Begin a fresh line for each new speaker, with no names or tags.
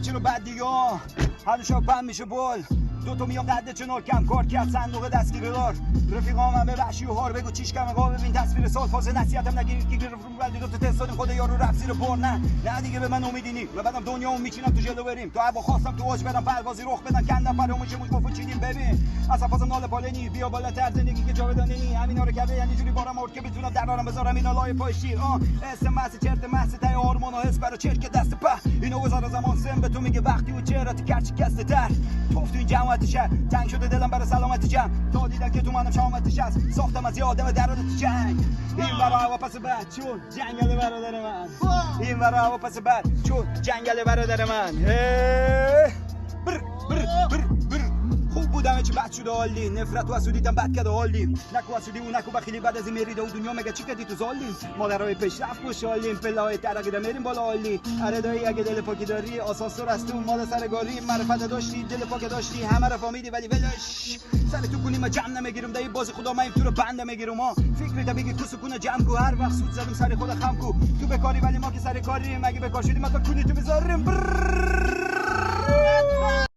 چرا بد دیگه هر شب بند میشه بول دوتو میام قد چنار کم کار کرد صندوق دستگیر دار رفیقام همه وحشی و هار بگو چیش کمه قا ببین تصویر سال فاز نصیحتم نگیرید که گرفت رو بلدی دوتا تست دادیم خود یارو رفت زیر بار نه دیگه به من امیدینی و بعدم دنیا اون میچینم تو جلو بریم تو هوا خواستم تو اوج بدم پروازی رخ بدن کندم فراموش موش گفت چیدیم ببین اصلا فازم ناله پالنی بیا بالاتر زندگی که جاودانه نی همینا رو کرده یعنی جوری بارم مرد که بتونم درارم بذارم اینا لای پای شیر اسم مس چرت مس تای هورمون و حس برا چرک دست په اینو گذار زمان سم به تو میگه وقتی و چهرات کرچ کسته تر توف تو این جماعت شهر تنگ شده دلم برای سلامت جمع تا دیدن که تو منم شامتش هست ساختم از یادم در حالت جنگ این برا هوا پس بعد چون جنگل برادر من این برا هوا پس بعد چون جنگل برادر من بر بر بر بر خوب بودم چه بد شده حالی نفرت و حسودیتم بد کرده حالیم نکو حسودی و نکو بخیلی بعد از این میریده و دنیا مگه چی کردی تو زالیم مادرای پیشرفت خوشحالیم پله‌های ترقی رو میریم بالا حالی اره دایی اگه دل پاکی داری آسانسور از تو مال سرگاری معرفت داشتی دل پاک داشتی همه رو فهمیدی ولی ولش سر تو کنیم ما جمع نمیگیرم دایی بازی خدا من تو رو بند نمیگیرم ما فکر بگی تو سکون جمع کو هر وقت سود زدم سر خود خم کو تو بکاری ولی ما که سر کاریم اگه بکار شدیم ما تو کنی تو بذاریم